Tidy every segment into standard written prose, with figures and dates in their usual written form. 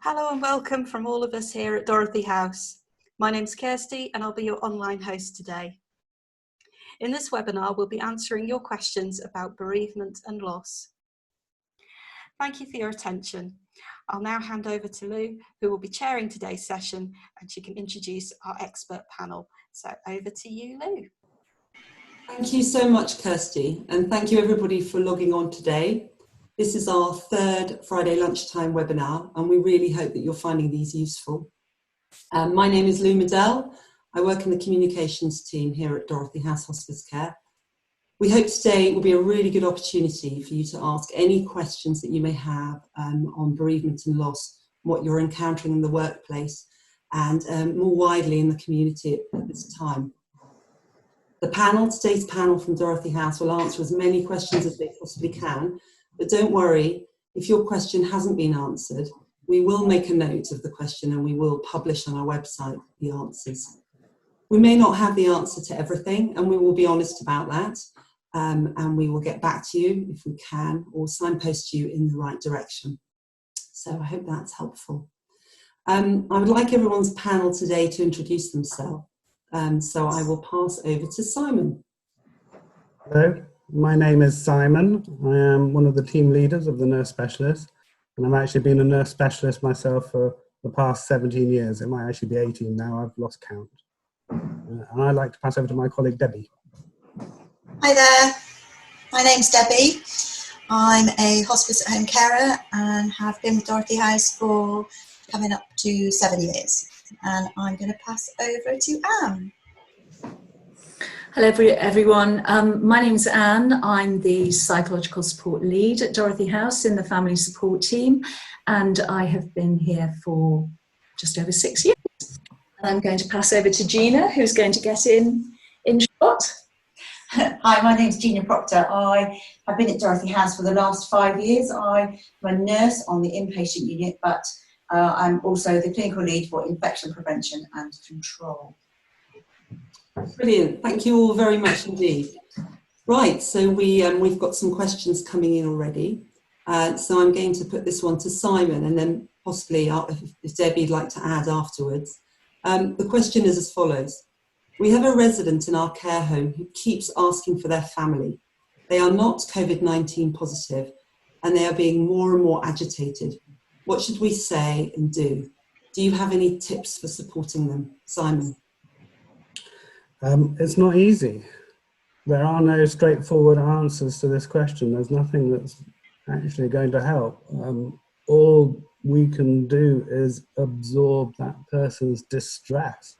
Hello and welcome from all of us here at Dorothy House. My name's Kirsty and I'll be your online host today. In this webinar, we'll be answering your questions about bereavement and loss. Thank you for your attention. I'll now hand over to Lou, who will be chairing today's session, and she can introduce our expert panel. So over to you, Lou. Thank you so much, Kirsty, and thank you everybody for logging on today. This is our third Friday lunchtime webinar, and we really hope that you're finding these useful. My name is Lou Medell. I work in the communications team here at Dorothy House Hospice Care. We hope today will be a really good opportunity for you to ask any questions that you may have on bereavement and loss, what you're encountering in the workplace, and more widely in the community at this time. Today's panel from Dorothy House will answer as many questions as they possibly can, but don't worry, if your question hasn't been answered, we will make a note of the question and we will publish on our website the answers. We may not have the answer to everything, and we will be honest about that, and we will get back to you if we can, or signpost you in the right direction. So I hope that's helpful. I would like everyone's panel today to introduce themselves. So I will pass over to Simon. Hello, my name is Simon. I am one of the team leaders of the nurse specialist, and I've actually been a nurse specialist myself for the past 17 years. It might actually be 18 now, I've lost count. And I'd like to pass over to my colleague Debbie. Hi there, my name's Debbie. I'm a hospice at home carer and have been with Dorothy House for coming up to 7 years. And I'm going to pass over to Anne. Hello everyone, my name is Anne. I'm the psychological support lead at Dorothy House in the family support team, and I have been here for just over 6 years. I'm going to pass over to Gina, who's going to get in short. Hi, my name's Gina Proctor. I have been at Dorothy House for the last 5 years. I'm a nurse on the inpatient unit, but I'm also the clinical lead for infection prevention and control. Brilliant, thank you all very much indeed. Right, so we've got some questions coming in already. So I'm going to put this one to Simon, and then possibly if Debbie'd like to add afterwards. The question is as follows. We have a resident in our care home who keeps asking for their family. They are not COVID-19 positive, and they are being more and more agitated. What should we say and do? Do you have any tips for supporting them? Simon? It's not easy. There are no straightforward answers to this question. There's nothing that's actually going to help. All we can do is absorb that person's distress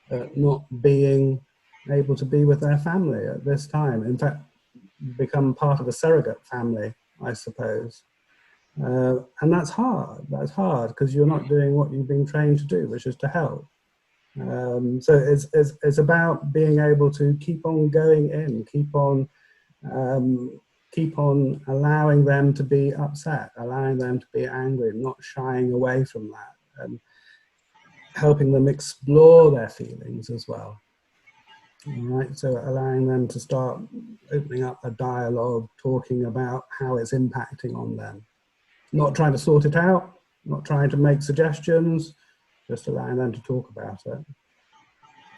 at not being able to be with their family at this time. In fact, become part of a surrogate family, I suppose. And that's hard because you're not doing what you've been trained to do, which is to help. So it's about being able to keep on going in, keep on allowing them to be upset, allowing them to be angry, not shying away from that, and helping them explore their feelings as well. All right, so allowing them to start opening up a dialogue, talking about how it's impacting on them. Not trying to sort it out, not trying to make suggestions, just allowing them to talk about it.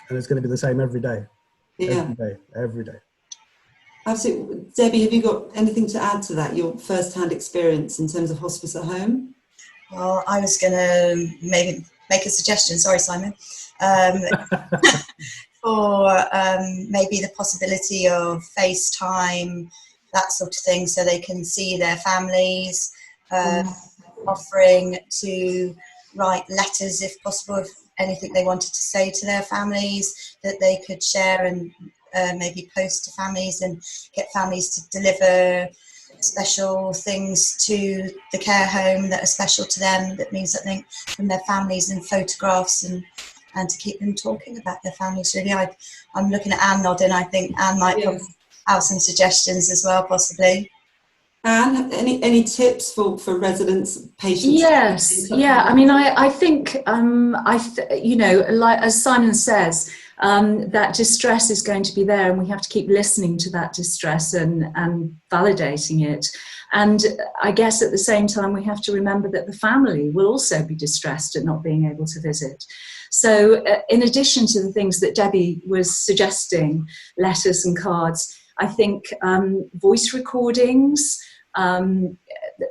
And it's going to be the same every day. Yeah. Every day. Absolutely. Debbie, have you got anything to add to that, your first-hand experience in terms of hospice at home? Well, I was going to maybe make a suggestion, sorry Simon, for maybe the possibility of FaceTime, that sort of thing, so they can see their families, offering to write letters if possible, if anything they wanted to say to their families that they could share and maybe post to families, and get families to deliver special things to the care home that are special to them, that means something from their families, and photographs, and to keep them talking about their families. Really, I'm looking at Anne nodding. I think Anne might have some suggestions as well, possibly. Anne, any tips for residents, patients? Yes, yeah. I mean, I think, you know, like as Simon says, that distress is going to be there, and we have to keep listening to that distress and validating it. And I guess at the same time, we have to remember that the family will also be distressed at not being able to visit. So in addition to the things that Debbie was suggesting, letters and cards, I think voice recordings,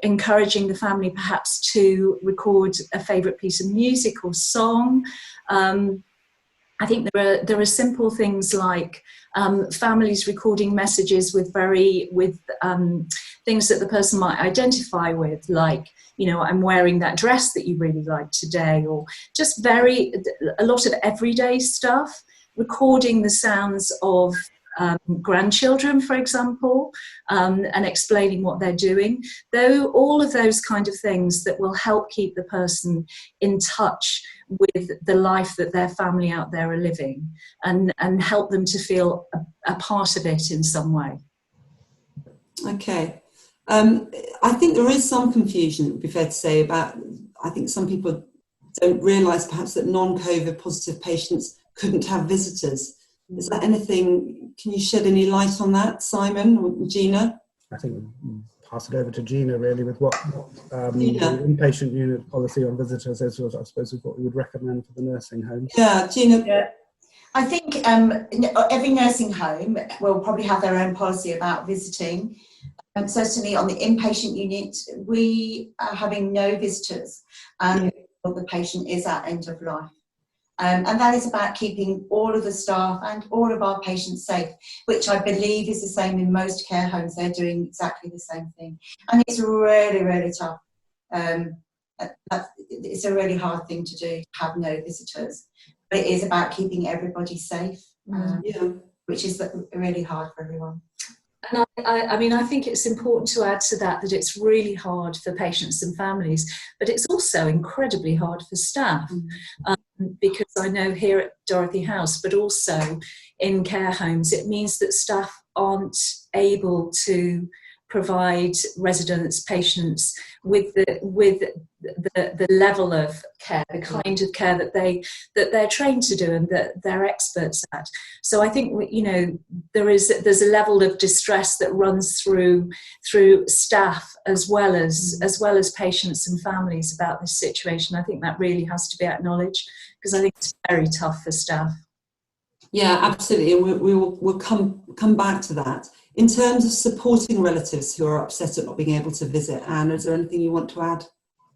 encouraging the family perhaps to record a favourite piece of music or song. I think there are simple things like families recording messages with things that the person might identify with, like, you know, I'm wearing that dress that you really like today, or just a lot of everyday stuff, recording the sounds of grandchildren, for example, and explaining what they're doing. Though all of those kind of things that will help keep the person in touch with the life that their family out there are living, and help them to feel a part of it in some way. Okay. I think there is some confusion, it would be fair to say, about, I think some people don't realise perhaps that non-COVID positive patients couldn't have visitors. Is that anything, can you shed any light on that, Simon or Gina? I think we'll pass it over to Gina, really, with what the inpatient unit policy on visitors is, I suppose, is what we would recommend for the nursing homes. Yeah, Gina. Yeah. I think every nursing home will probably have their own policy about visiting. Certainly on the inpatient unit, we are having no visitors until the patient is at end of life. And that is about keeping all of the staff and all of our patients safe, which I believe is the same in most care homes. They're doing exactly the same thing. And it's really, really tough. It's a really hard thing to do, to have no visitors. But it is about keeping everybody safe, which is really hard for everyone. And I mean, I think it's important to add to that it's really hard for patients and families, but it's also incredibly hard for staff. Because I know here at Dorothy House, but also in care homes, it means that staff aren't able to provide residents, patients with the level of care, the kind of care that they're trained to do and that they're experts at. So I think, you know, there's a level of distress that runs through staff as well as patients and families about this situation. I think that really has to be acknowledged, because I think it's very tough for staff. Yeah, absolutely, and we'll come back to that. In terms of supporting relatives who are upset at not being able to visit, Anne, is there anything you want to add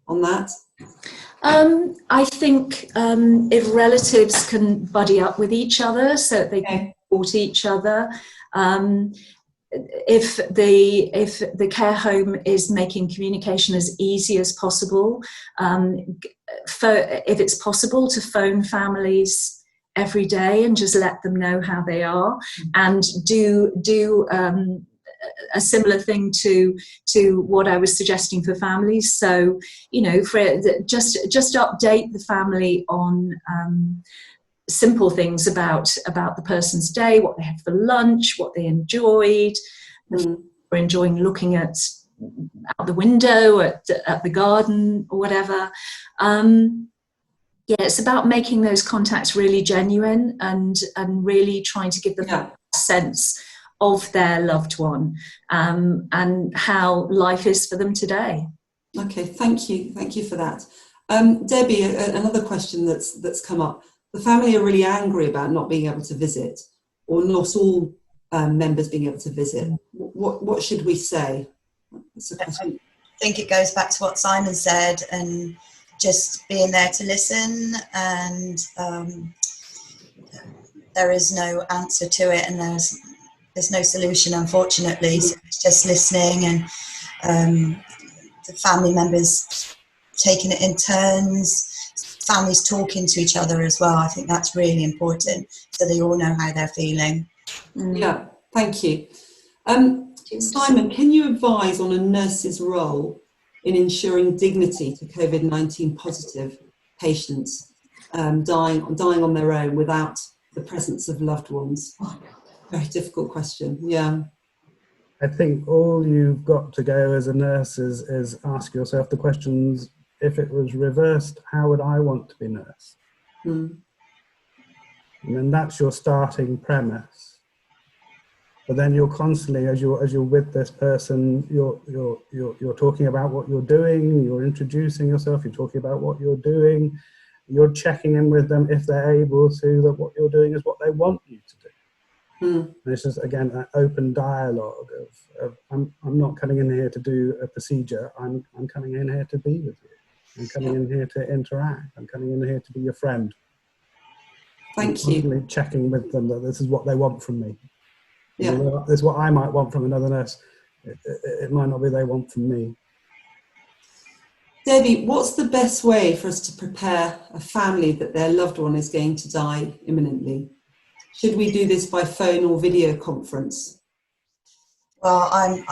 on that? I think if relatives can buddy up with each other so that they can support each other, if the care home is making communication as easy as possible, if it's possible to phone families every day and just let them know how they are, and do a similar thing to what I was suggesting for families. So, you know, just update the family on simple things about the person's day, what they had for lunch, what they enjoyed, or enjoying looking out the window at the garden or whatever. Yeah, it's about making those contacts really genuine and really trying to give them a sense of their loved one, and how life is for them today. Okay, thank you for that. Debbie, another question that's come up. The family are really angry about not being able to visit, or not all members being able to visit. What should we say? That's a question. I think it goes back to what Simon said, and just being there to listen, and there is no answer to it, and there's no solution, unfortunately. So it's just listening, and the family members taking it in turns, families talking to each other as well. I think that's really important, so they all know how they're feeling. Yeah, thank you. Simon, can you advise on a nurse's role in ensuring dignity to COVID-19 positive patients dying on their own without the presence of loved ones? Very difficult question. Yeah. I think all you've got to go as a nurse is ask yourself the questions: if it was reversed, how would I want to be nursed? And then that's your starting premise. But then you're constantly, as you're with this person, you're talking about what you're doing, you're introducing yourself, you're talking about what you're doing, you're checking in with them if they're able to, that what you're doing is what they want you to do. And it's just, again, that open dialogue of I'm not coming in here to do a procedure, I'm coming in here to be with you. I'm coming in here to interact. I'm coming in here to be your friend. Thank you. Constantly checking with them that this is what they want from me. Yeah. This is what I might want from another nurse. It might not be they want from me. Debbie, what's the best way for us to prepare a family that their loved one is going to die imminently? Should we do this by phone or video conference? Well, I'm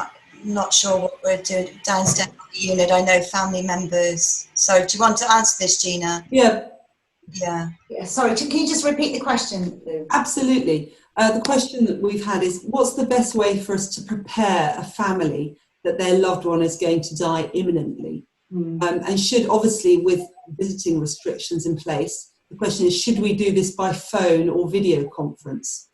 not sure what we're doing downstairs on the unit. I know family members. So do you want to answer this, Gina? Yeah. Yeah. Sorry, can you just repeat the question, Lou? Absolutely. The question that we've had is, what's the best way for us to prepare a family that their loved one is going to die imminently? And should, obviously, with visiting restrictions in place, the question is, should we do this by phone or video conference?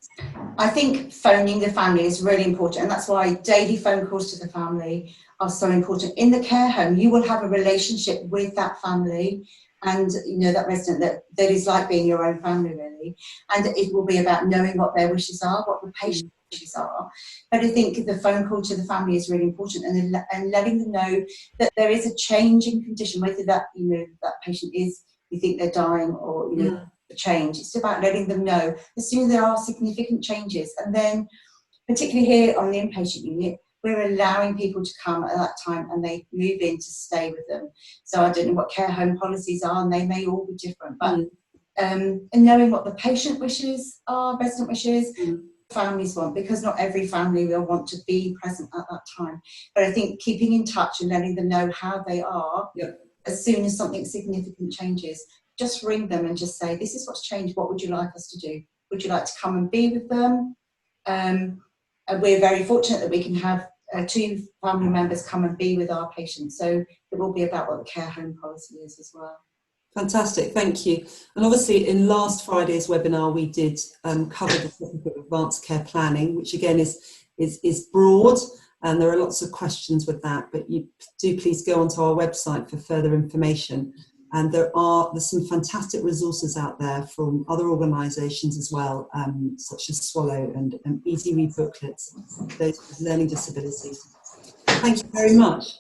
I think phoning the family is really important, and that's why daily phone calls to the family are so important. In the care home, you will have a relationship with that family and, you know, that resident that is like being your own family, really. And it will be about knowing what their wishes are, what the patient's wishes are. But I think the phone call to the family is really important, and letting them know that there is a change in condition, whether that, you know, that patient is, you think they're dying, or, you know, a change. It's about letting them know as soon as there are significant changes. And then, particularly here on the inpatient unit, we're allowing people to come at that time and they move in to stay with them. So I don't know what care home policies are, and they may all be different, but and knowing what the patient wishes are, resident wishes, families want, because not every family will want to be present at that time. But I think keeping in touch and letting them know how they are, as soon as something significant changes, just ring them and just say, this is what's changed, what would you like us to do? Would you like to come and be with them? And we're very fortunate that we can have 2 family members come and be with our patients. So it will be about what the care home policy is as well. Fantastic, thank you. And obviously in last Friday's webinar, we did cover the topic of advanced care planning, which again is broad, and there are lots of questions with that, but you do please go onto our website for further information. And there's some fantastic resources out there from other organisations as well, such as Swallow and Easy Read booklets, those with learning disabilities. Thank you very much.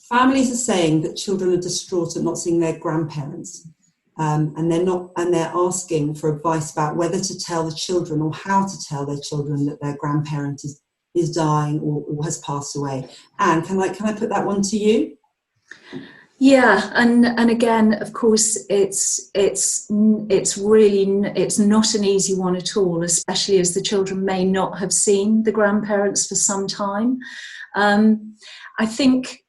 Families are saying that children are distraught at not seeing their grandparents, and they're asking for advice about whether to tell the children or how to tell their children that their grandparent is dying or has passed away. Anne, can I put that one to you? Yeah, and again, of course, it's not an easy one at all, especially as the children may not have seen the grandparents for some time. I think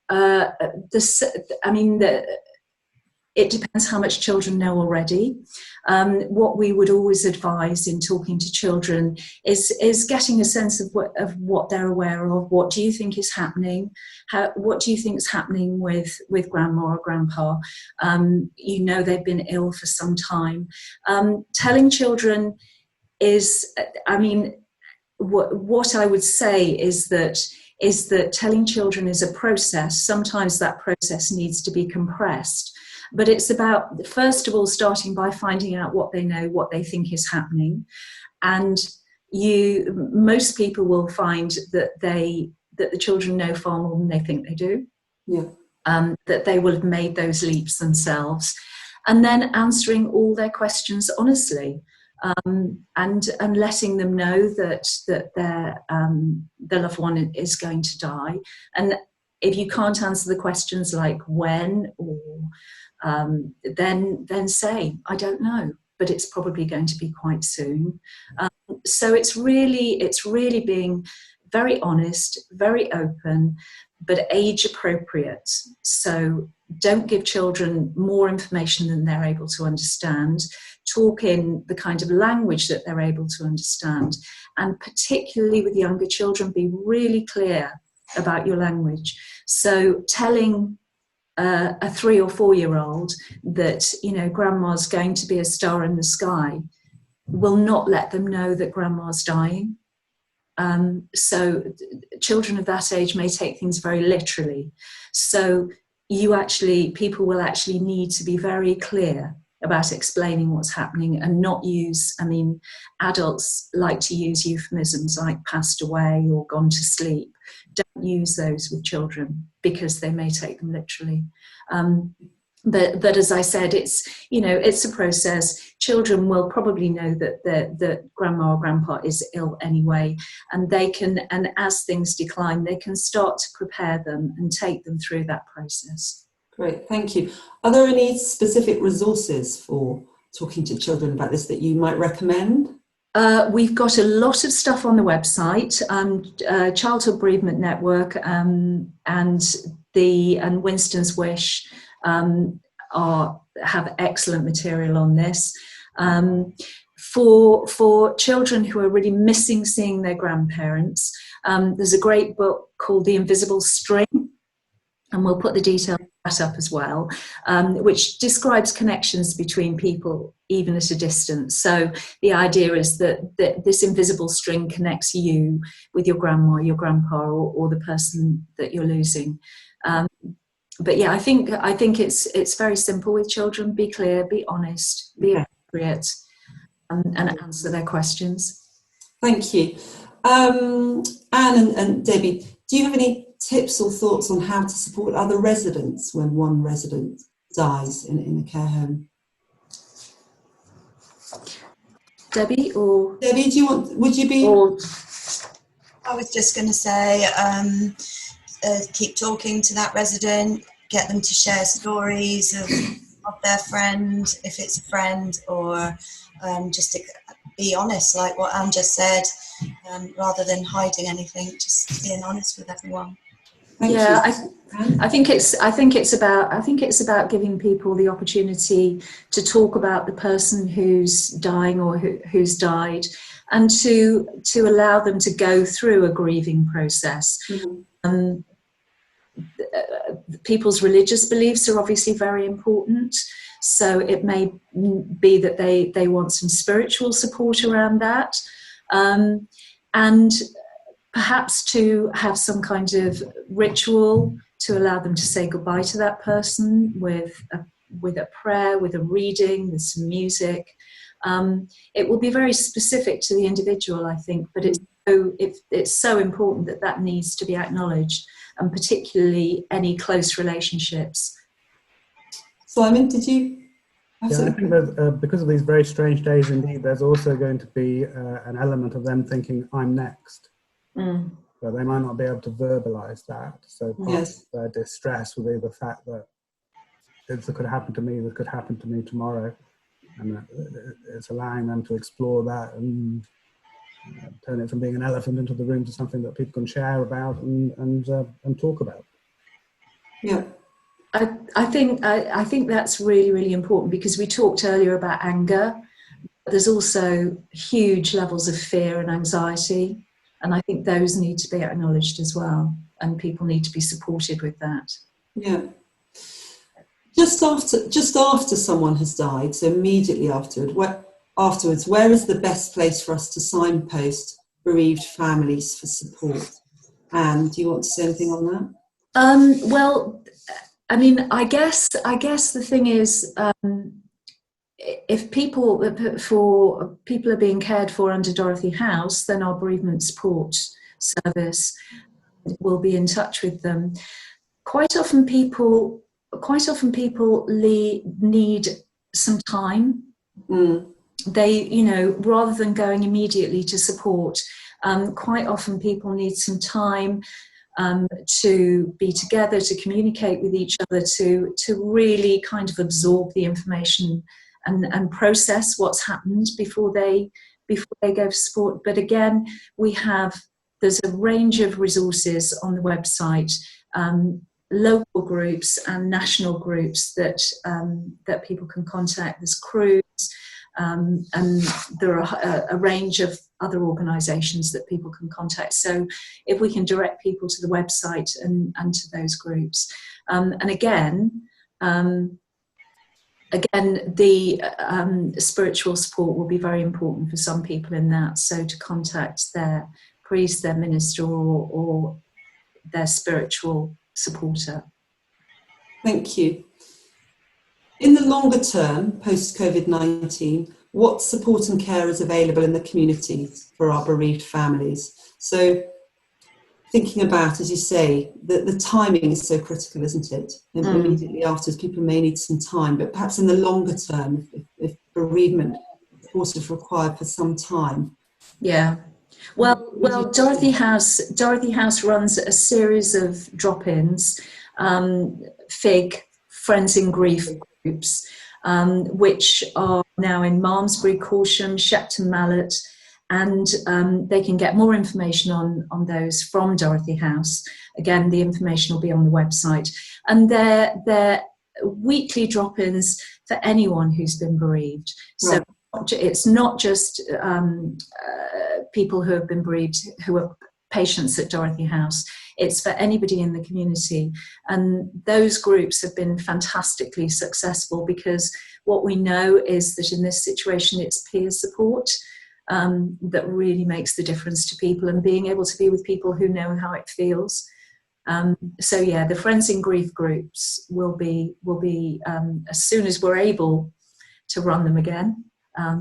it depends how much children know already. What we would always advise in talking to children is getting a sense of what they're aware of. What do you think is happening? What do you think is happening with grandma or grandpa? You know they've been ill for some time. Telling children what I would say is that telling children is a process. Sometimes that process needs to be compressed. But it's about, first of all, starting by finding out what they know, what they think is happening. And most people will find that the children know far more than they think they do. Yeah. That they will have made those leaps themselves. And then answering all their questions honestly. And letting them know that their loved one is going to die. And if you can't answer the questions like when or then say, I don't know, but it's probably going to be quite soon. So it's really being very honest, very open, but age appropriate. So don't give children more information than they're able to understand. Talk in the kind of language that they're able to understand. And particularly with younger children, be really clear about your language. So telling a 3 or 4 year old that, you know, grandma's going to be a star in the sky, will not let them know that grandma's dying. So children of that age may take things very literally. So people will actually need to be very clear about explaining what's happening and not use, I mean, adults like to use euphemisms like passed away or gone to sleep. Don't use those with children because they may take them literally. But as I said, it's, you know, it's a process. Children will probably know that grandma or grandpa is ill anyway, and they can, and as things decline, they can start to prepare them and take them through that process. Great, thank you. Are there any specific resources for talking to children about this that you might recommend? We've got a lot of stuff on the website. Childhood Bereavement Network and Winston's Wish have excellent material on this. For children who are really missing seeing their grandparents, there's a great book called The Invisible String, and we'll put the details of that up as well, which describes connections between people even at a distance. So the idea is that this invisible string connects you with your grandma, your grandpa, or the person that you're losing. But yeah, I think it's very simple with children. Be clear, be honest, be appropriate, and answer their questions. Thank you. Anne and Debbie, do you have any tips or thoughts on how to support other residents when one resident dies in a care home? Debbie, or Debbie, would you be? Or, I was just going to say, keep talking to that resident, get them to share stories of their friend, if it's a friend, or just to be honest, like what Anne just said, rather than hiding anything, just being honest with everyone. I think it's about giving people the opportunity to talk about the person who's dying or who's died, and to allow them to go through a grieving process. Mm-hmm. People's religious beliefs are obviously very important, so it may be that they want some spiritual support around that, and perhaps to have some kind of ritual to allow them to say goodbye to that person with a prayer, with a reading, with some music. It will be very specific to the individual, I think, but it's so important that needs to be acknowledged, and particularly any close relationships. Simon, did you? I think that because of these very strange days indeed, there's also going to be an element of them thinking, I'm next. Mm. So they might not be able to verbalise that. So part of their distress will be the fact that this could happen to me, this could happen to me tomorrow. And it's allowing them to explore that and turn it from being an elephant into the room to something that people can share about and talk about. Yeah. I think that's really, really important, because we talked earlier about anger. There's also huge levels of fear and anxiety, and I think those need to be acknowledged as well, and people need to be supported with that. Yeah. Just after someone has died, so immediately afterwards, where is the best place for us to signpost bereaved families for support? Anne, do you want to say anything on that? Well, I mean, I guess the thing is, if people are being cared for under Dorothy House, then our bereavement support service will be in touch with them. Quite often people need some time. Mm. They, rather than going immediately to support, quite often people need some time to be together, to communicate with each other, to really kind of absorb the information and process what's happened before they go for support. But again, there's a range of resources on the website, local groups and national groups that people can contact. There's crews, And there are a range of other organisations that people can contact. So if we can direct people to the website and to those groups. And again, the spiritual support will be very important for some people in that. So to contact their priest, their minister, or their spiritual supporter. Thank you. In the longer term, post-COVID-19, what support and care is available in the communities for our bereaved families? So thinking about, as you say, the timing is so critical, isn't it? And immediately afterwards, people may need some time, but perhaps in the longer term, if bereavement support is required for some time. Yeah. Well, Dorothy House runs a series of drop-ins, FIG, Friends in Grief groups, which are now in Malmesbury, Corsham, Shepton Mallet, and they can get more information on those from Dorothy House. Again, the information will be on the website. And they're weekly drop-ins for anyone who's been bereaved. Right. So it's not just people who have been bereaved who are patients at Dorothy House. It's for anybody in the community. And those groups have been fantastically successful, because what we know is that in this situation, it's peer support that really makes the difference to people, and being able to be with people who know how it feels. So yeah, the Friends in Grief groups will be as soon as we're able to run them again.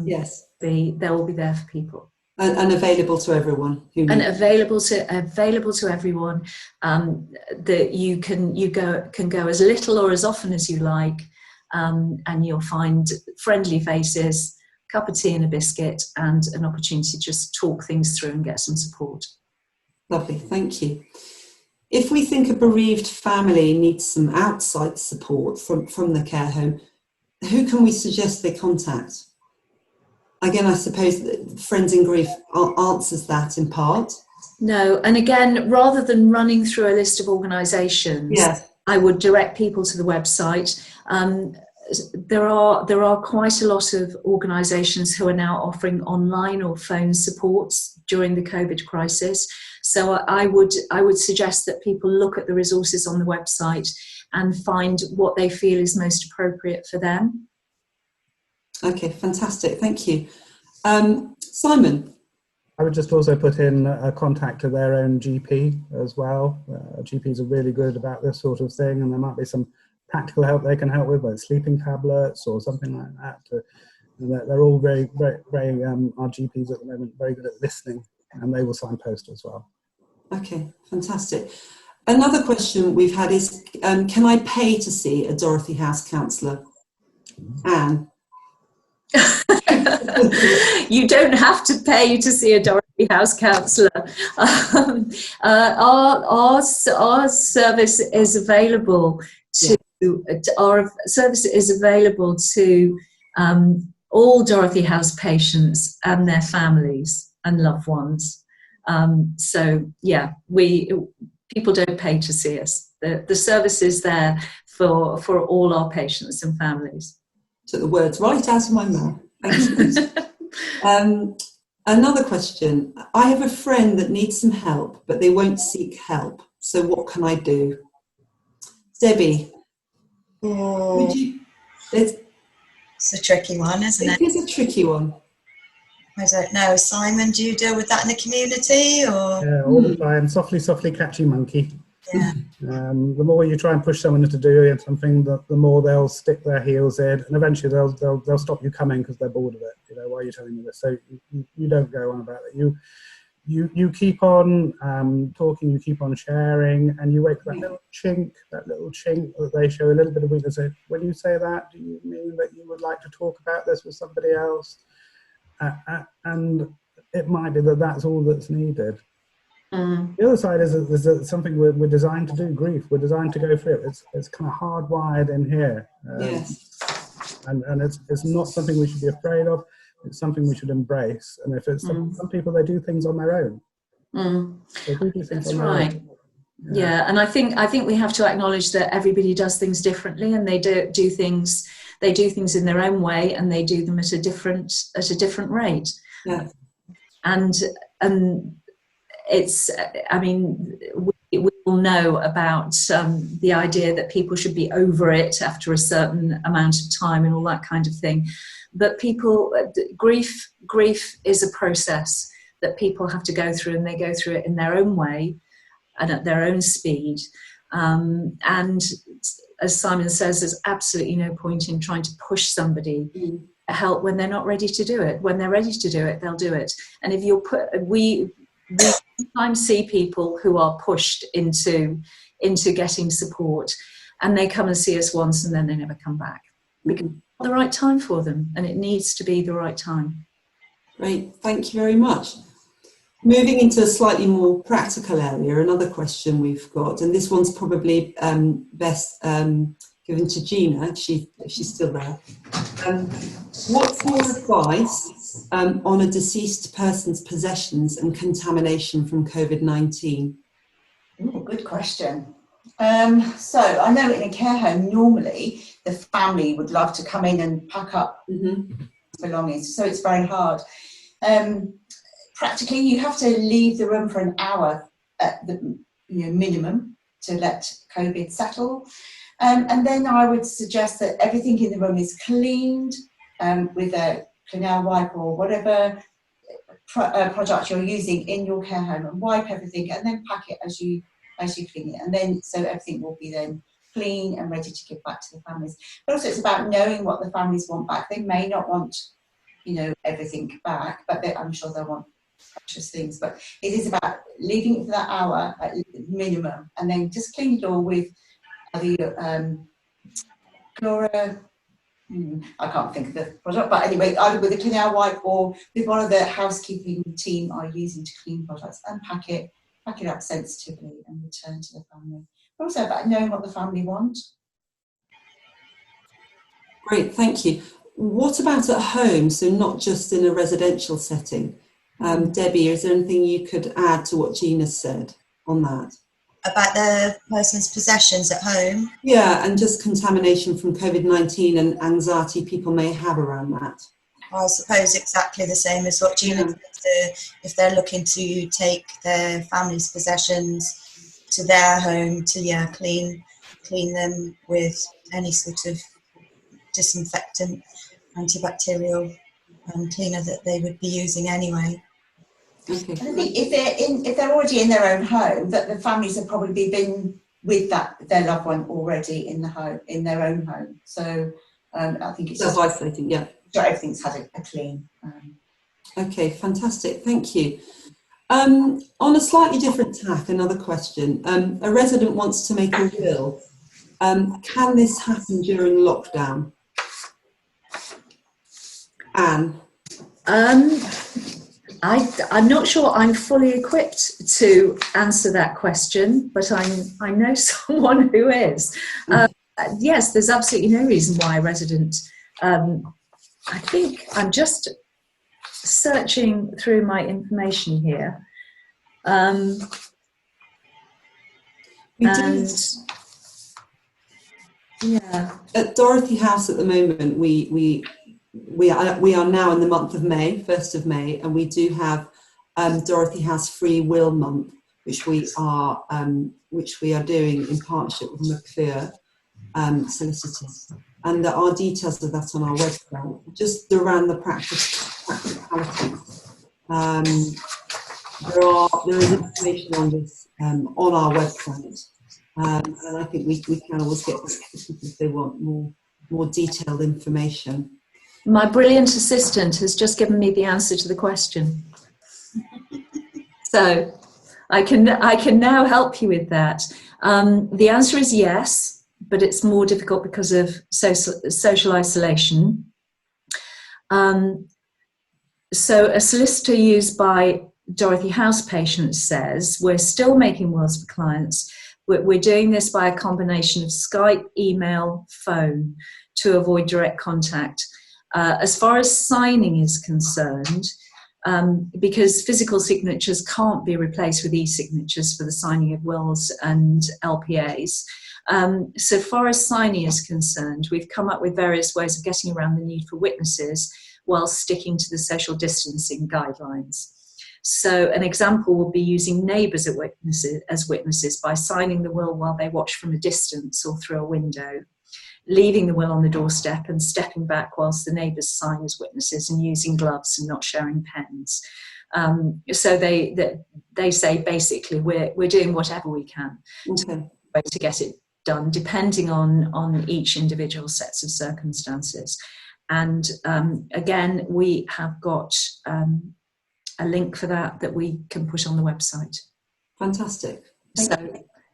Yes, they will be there for people. And available to everyone. And available to everyone. That you can go as little or as often as you like, and you'll find friendly faces, a cup of tea and a biscuit, and an opportunity to just talk things through and get some support. Lovely, thank you. If we think a bereaved family needs some outside support from the care home, who can we suggest they contact? Again, I suppose that Friends in Grief answers that in part. No, and again, rather than running through a list of organisations, yes, I would direct people to the website. There are quite a lot of organisations who are now offering online or phone supports during the COVID crisis. So I would suggest that people look at the resources on the website and find what they feel is most appropriate for them. Okay, fantastic. Thank you. Simon? I would just also put in a contact to their own GP as well. GPs are really good about this sort of thing, and there might be some practical help they can help with, like sleeping tablets or something like that. And they're all very, very, very our GPs at the moment, very good at listening, and they will signpost as well. Okay, fantastic. Another question we've had is, can I pay to see a Dorothy House counsellor? Anne? You don't have to pay to see a Dorothy House counsellor. Our service is available to all Dorothy House patients and their families and loved ones. So yeah, people don't pay to see us. The service is there for all our patients and families. Took the words right out of my mouth. Thank you. Another question. I have a friend that needs some help, but they won't seek help. So what can I do? Debbie, would you? It's a tricky one, isn't it? It is a tricky one. I don't know. Simon, do you deal with that in the community? Or? Yeah, all the time. Softly, softly, catchy monkey. Yeah. The more you try and push someone into doing something, the more they'll stick their heels in, and eventually they'll stop you coming because they're bored of it. You know, why are you telling me this? So you don't go on about it. You keep on talking, you keep on sharing, and you wait for that little chink that they show a little bit of weakness. So when you say that, do you mean that you would like to talk about this with somebody else? And it might be that that's all that's needed. The other side is something we're designed to do. Grief, we're designed to go through it. It's kind of hardwired in here. Yes. And it's not something we should be afraid of. It's something we should embrace. And if it's some people, they do things on their own. That's right. Yeah, and I think we have to acknowledge that everybody does things differently, and they do things in their own way, and they do them at a different rate. Yeah. And it's, I mean, we all know about the idea that people should be over it after a certain amount of time and all that kind of thing. But grief is a process that people have to go through, and they go through it in their own way and at their own speed. And as Simon says, there's absolutely no point in trying to push somebody help when they're not ready to do it. When they're ready to do it, they'll do it. And if we sometimes see people who are pushed into getting support, and they come and see us once and then they never come back because it's not the right time for them, and it needs to be the right time. Great, thank you very much. Moving into a slightly more practical area, another question we've got, and this one's probably best given to Gina, if she's still there. What's your advice on a deceased person's possessions and contamination from COVID-19? Good question. So I know in a care home, normally the family would love to come in and pack up belongings, so it's very hard. Practically, you have to leave the room for an hour at the minimum to let COVID settle. And then I would suggest that everything in the room is cleaned with a Clean wipe or whatever product you're using in your care home, and wipe everything and then pack it as you clean it. And then so everything will be then clean and ready to give back to the families. But also it's about knowing what the families want back. They may not want, everything back, but I'm sure they'll want precious things. But it is about leaving it for that hour at minimum, and then just clean it all with the Chlora. I can't think of the product, but anyway, either with a Clean Air wipe or with one of the housekeeping team are using to clean products, and pack it up sensitively and return to the family. But also about knowing what the family want. Great, thank you. What about at home? So not just in a residential setting. Debbie, is there anything you could add to what Gina said on that? About the person's possessions at home? Yeah, and just contamination from COVID-19 and anxiety people may have around that. I suppose exactly the same as what Gina said. If they're looking to take their family's possessions to their home, to clean them with any sort of disinfectant, antibacterial cleaner that they would be using anyway. Okay. And I think if they're already in their own home, that the families have probably been with their loved one already in their own home. So I think it's just isolating. Yeah. Sure, everything's had a clean. Okay, fantastic. Thank you. On a slightly different tack, another question. A resident wants to make a will. Can this happen during lockdown? Anne? I'm not sure I'm fully equipped to answer that question, but I know someone who is. Yes, there's absolutely no reason why a resident. I think I'm just searching through my information here. At Dorothy House at the moment, we are now in the month of May, 1st of May, and we do have Dorothy House Free Will Month, which we are doing in partnership with McClure solicitors. And there are details of that on our website, just around the practicalities. There is information on this on our website, and I think we can always get back to people if they want more detailed information. My brilliant assistant has just given me the answer to the question. So I can now help you with that. The answer is yes, but it's more difficult because of social isolation. So a solicitor used by Dorothy House patients says, we're still making wills for clients. We're doing this by a combination of Skype, email, phone to avoid direct contact. As far as signing is concerned, because physical signatures can't be replaced with e-signatures for the signing of wills and LPAs. So far as signing is concerned, we've come up with various ways of getting around the need for witnesses while sticking to the social distancing guidelines. So an example would be using neighbours as witnesses by signing the will while they watch from a distance or through a window, leaving the will on the doorstep and stepping back whilst the neighbours sign as witnesses, and using gloves and not sharing pens. So they say basically we're doing whatever we can to get it done, depending on each individual sets of circumstances. And again, we have got a link for that we can put on the website. Fantastic. So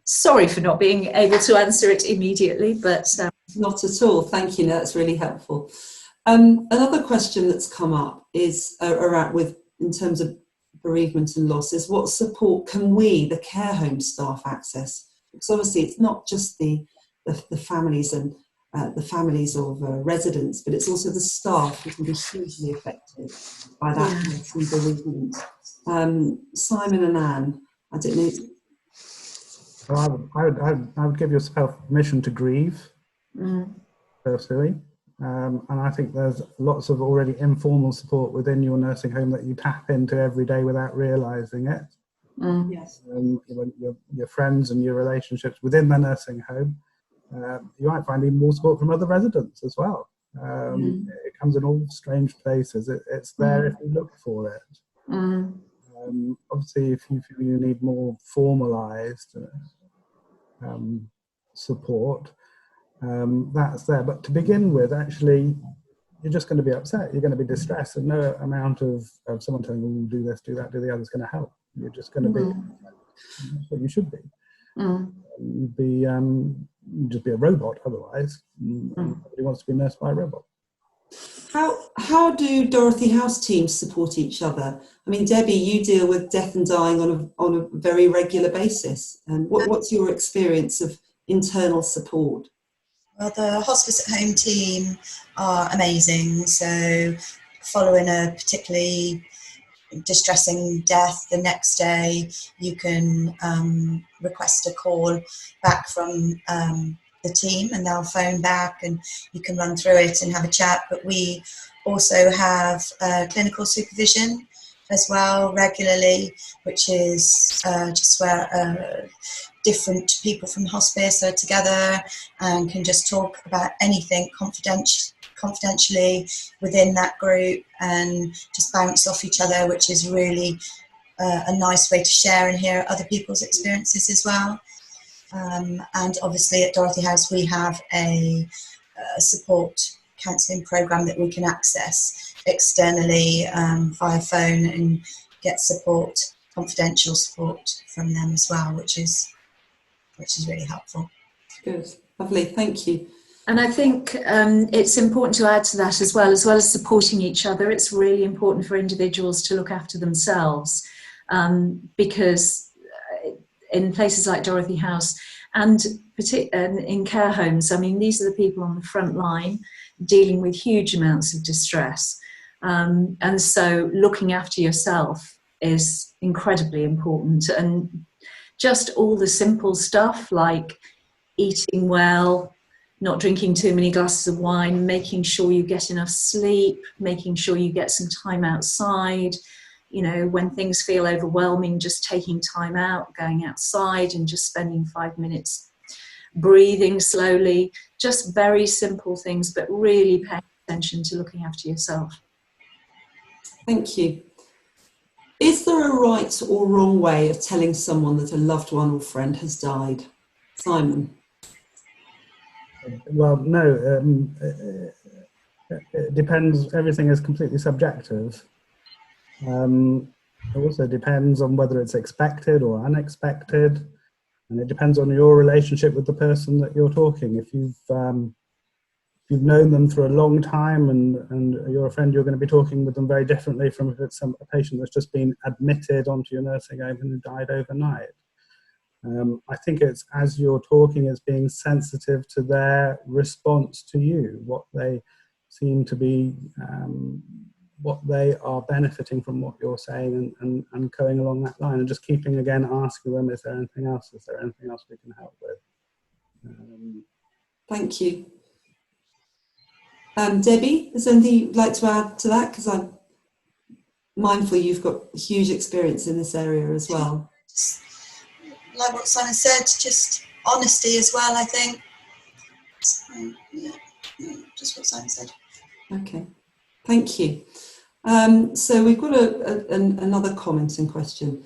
sorry for not being able to answer it immediately, but not at all. Thank you. No, that's really helpful. Another question that's come up is around in terms of bereavement and loss is what support can we, the care home staff, access? Because obviously it's not just the families and the families of residents, but it's also the staff who can be hugely affected by that from bereavement. Simon and Anne, I don't know. Well, I would give yourself permission to grieve, personally. And I think there's lots of already informal support within your nursing home that you tap into every day without realising it. Yes. Your friends and your relationships within the nursing home. You might find even more support from other residents as well. It comes in all strange places. It's there if you look for it. Obviously, if you feel you need more formalised support, that's there. But to begin with, actually, you're just going to be upset. You're going to be distressed, and no amount of someone telling you, do this, do that, do the other is going to help. You're just going to be that's what you should be. You'd just be a robot otherwise. Nobody wants to be nursed by a robot. How do Dorothy House teams support each other? I mean, Debbie, you deal with death and dying on a very regular basis. And what's your experience of internal support? Well, the hospice at home team are amazing. So following a particularly distressing death, the next day you can request a call back from the team, and they'll phone back and you can run through it and have a chat. But we also have clinical supervision as well regularly, which is just where different people from hospice are together and can just talk about anything confidentially within that group and just bounce off each other, which is really a nice way to share and hear other people's experiences as well. And obviously at Dorothy House we have a support counselling programme that we can access externally via phone and get support, confidential support from them as well, which is really helpful. Good, lovely, thank you. And I think it's important to add to that as well as supporting each other. It's really important for individuals to look after themselves because in places like Dorothy House and in care homes, I mean, these are the people on the front line dealing with huge amounts of distress. And so looking after yourself is incredibly important. And just all the simple stuff like eating well, not drinking too many glasses of wine, making sure you get enough sleep, making sure you get some time outside. You know, when things feel overwhelming, just taking time out, going outside and just spending 5 minutes breathing slowly. Just very simple things, but really paying attention to looking after yourself. Thank you. Is there a right or wrong way of telling someone that a loved one or friend has died? Simon? Well, no. It depends. Everything is completely subjective. It also depends on whether it's expected or unexpected, and it depends on your relationship with the person that you're talking. If you've known them for a long time and you're a friend, you're going to be talking with them very differently from if it's a patient that's just been admitted onto your nursing home and died overnight. I think it's as you're talking, it's being sensitive to their response to you, what they seem to be what they are benefiting from what you're saying, and going along that line, and just keeping again asking them, is there anything else? Is there anything else we can help with? Thank you. Debbie, is there anything you'd like to add to that? Because I'm mindful you've got huge experience in this area as well. Like what Simon said, just honesty as well, I think. Yeah, just what Simon said. Okay, thank you. So we've got another comment and question.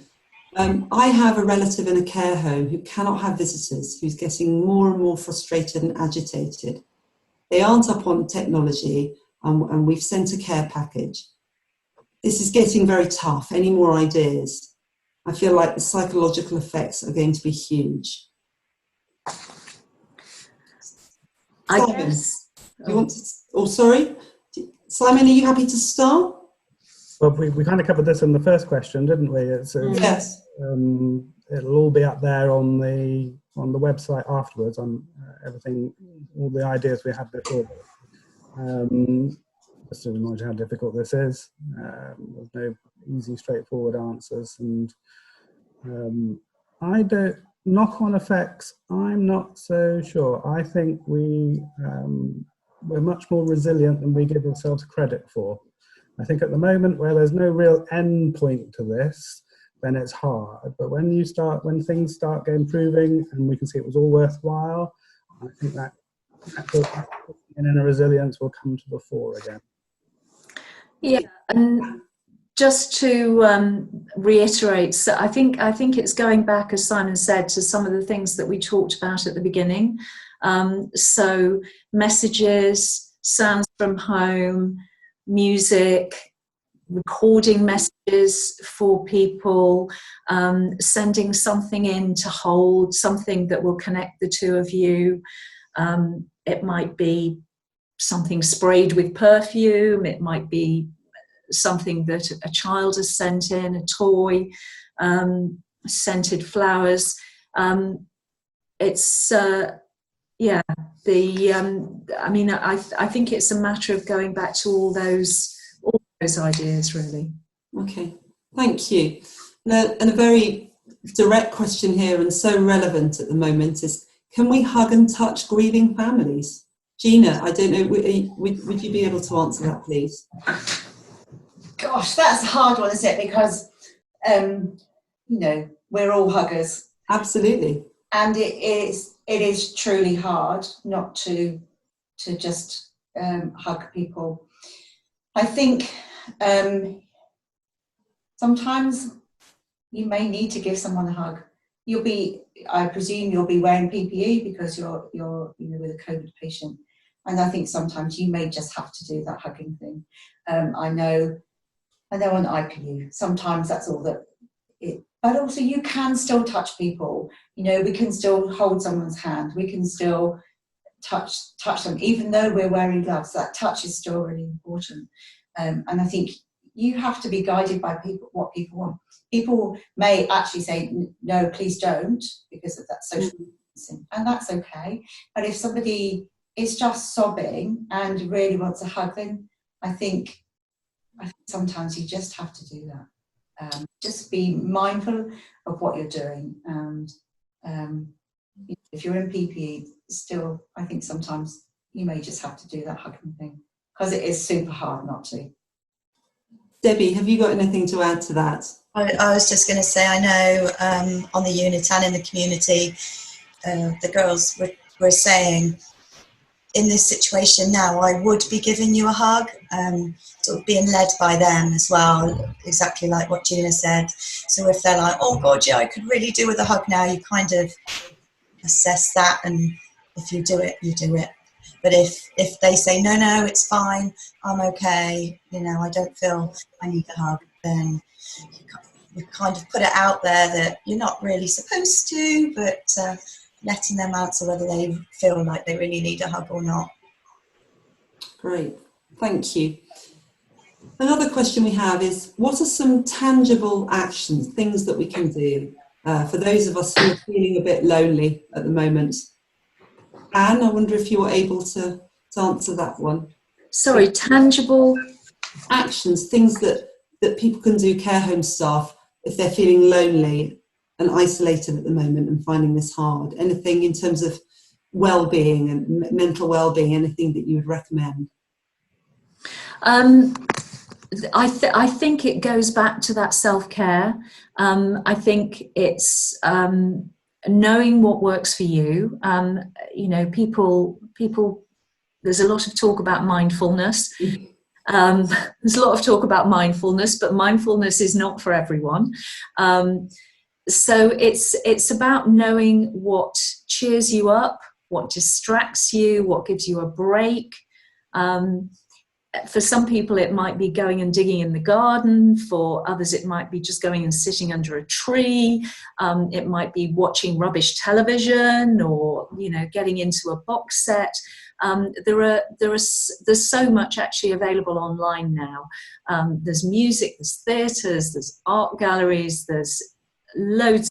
I have a relative in a care home who cannot have visitors, who's getting more and more frustrated and agitated. They aren't up on technology, and we've sent a care package. This is getting very tough. Any more ideas? I feel like the psychological effects are going to be huge. I Simon, guess. you want to? Oh, sorry. Simon, are you happy to start? Well, we kind of covered this in the first question, didn't we? Yes. It'll all be up there on the website afterwards, on everything, all the ideas we had before. Just to remind you how difficult this is. There's no easy, straightforward answers, and I don't. Knock-on effects, I'm not so sure. I think we're much more resilient than we give ourselves credit for. I think at the moment, where there's no real end point to this, then it's hard. But when things start improving and we can see it was all worthwhile, I think that inner resilience will come to the fore again. Yeah, and just to reiterate, so I think it's going back, as Simon said, to some of the things that we talked about at the beginning. So messages, sounds from home, music, recording messages for people, sending something in to hold, something that will connect the two of you. It might be something sprayed with perfume, it might be something that a child has sent in, a toy, scented flowers. It's yeah, I mean, I think it's a matter of going back to all those ideas, really. Okay, thank you. And a very direct question here, and so relevant at the moment, is: can we hug and touch grieving families? Gina, I don't know, would you be able to answer that, please? Gosh, that's a hard one, isn't it? Because, we're all huggers. Absolutely. And it is truly hard not to just hug people. I think sometimes you may need to give someone a hug. I presume you'll be wearing PPE because you're with a COVID patient. And I think sometimes you may just have to do that hugging thing. I know on IPU, sometimes that's all that but also you can still touch people. We can still hold someone's hand. We can still touch them, even though we're wearing gloves. That touch is still really important. And I think you have to be guided by what people want. People may actually say, no, please don't, because of that social distancing, and that's okay. But if somebody is just sobbing and really wants a hug, then I think sometimes you just have to do that. Just be mindful of what you're doing, and if you're in PPE, still, I think sometimes you may just have to do that hugging thing, because it is super hard not to. Debbie, have you got anything to add to that? I was just going to say, I know on the unit and in the community, the girls were saying, in this situation now, I would be giving you a hug, sort of being led by them as well, exactly like what Gina said. So if they're like, oh God, yeah, I could really do with a hug now, you kind of assess that, and if you do it, you do it. But if they say, no, it's fine, I'm okay, I don't feel I need a hug, then you kind of put it out there that you're not really supposed to, but letting them answer whether they feel like they really need a hug or not. Great, thank you. Another question we have is, what are some tangible actions, things that we can do for those of us who are feeling a bit lonely at the moment? Anne, I wonder if you're able to answer that one. Sorry, tangible? actions, things that people can do, care home staff, if they're feeling lonely and isolated at the moment and finding this hard? Anything in terms of well-being and mental well-being, anything that you would recommend? I think it goes back to that self-care. I think it's knowing what works for you. You know, people. There's a lot of talk about mindfulness. There's a lot of talk about mindfulness, but mindfulness is not for everyone. So it's about knowing what cheers you up, what distracts you, what gives you a break. For some people, it might be going and digging in the garden. For others, it might be just going and sitting under a tree. It might be watching rubbish television, or, you know, getting into a box set. There's so much actually available online now. There's music, there's theatres, there's art galleries, there's loads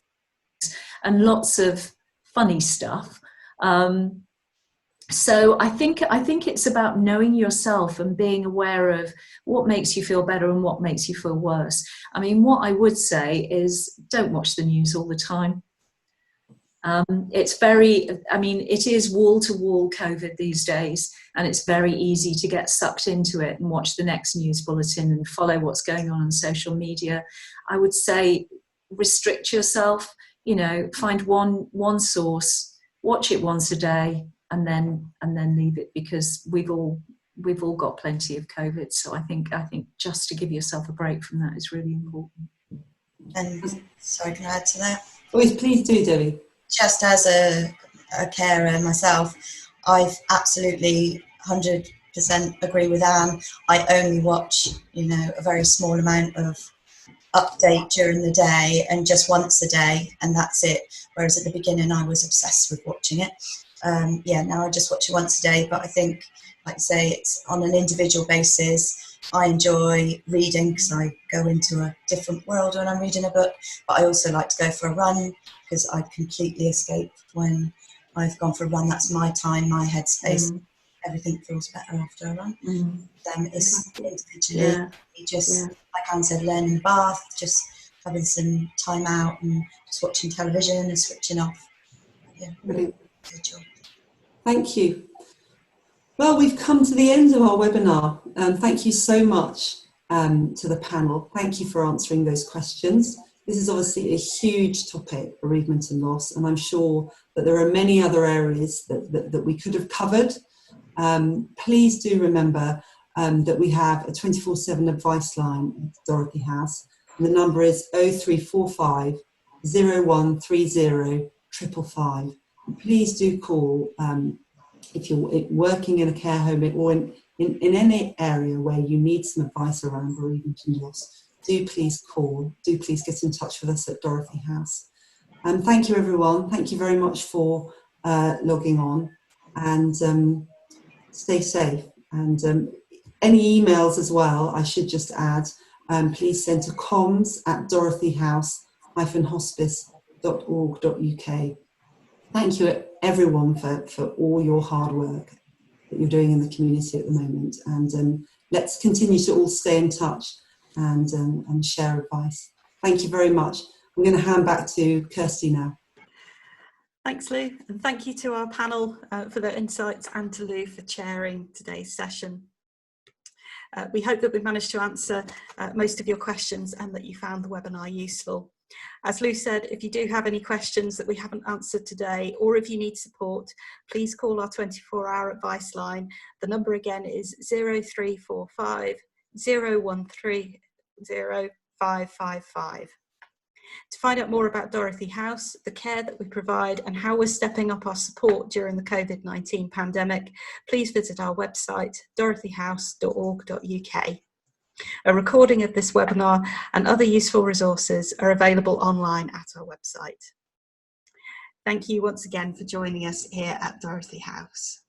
and lots of funny stuff. So I think it's about knowing yourself and being aware of what makes you feel better and what makes you feel worse. I mean, what I would say is, don't watch the news all the time. It is wall-to-wall COVID these days, and it's very easy to get sucked into it and watch the next news bulletin and follow what's going on social media. I would say restrict yourself, you know, find one source, watch it once a day, and then leave it, because we've all got plenty of COVID. So I think just to give yourself a break from that is really important. And sorry, can I add to that? Please do, Debbie. Just as a carer myself, I absolutely 100% agree with Anne. I only watch, you know, a very small amount of update during the day, and just once a day, and that's it. Whereas at the beginning I was obsessed with watching it. Now I just watch it once a day, but I think, like I say, it's on an individual basis. I enjoy reading because I go into a different world when I'm reading a book, but I also like to go for a run because I completely escape when I've gone for a run. That's my time, my headspace. Everything feels better after a run. It's individually, like Anne said, learning bath, just having some time out and just watching television and switching off. Yeah, brilliant. Good job. Thank you. Well, we've come to the end of our webinar. Thank you so much to the panel. Thank you for answering those questions. This is obviously a huge topic, bereavement and loss, and I'm sure that there are many other areas that we could have covered. Please do remember that we have a 24/7 advice line at Dorothy House. And the number is 0345 0130 555. Please do call if you're working in a care home or in any area where you need some advice around bereavement and loss. Do please call. Do please get in touch with us at Dorothy House. Thank you, everyone. Thank you very much for logging on, and stay safe. And any emails as well, I should just add, please send to comms@dorothyhouse-hospice.org.uk. Thank you, everyone, for all your hard work that you're doing in the community at the moment. And let's continue to all stay in touch and share advice. Thank you very much. I'm going to hand back to Kirsty now. Thanks, Lou, and thank you to our panel for their insights, and to Lou for chairing today's session. We hope that we managed to answer most of your questions and that you found the webinar useful. As Lou said, if you do have any questions that we haven't answered today, or if you need support, please call our 24-hour advice line. The number again is 0345 013 0555. To find out more about Dorothy House, the care that we provide, and how we're stepping up our support during the COVID-19 pandemic, please visit our website, dorothyhouse.org.uk. A recording of this webinar and other useful resources are available online at our website. Thank you once again for joining us here at Dorothy House.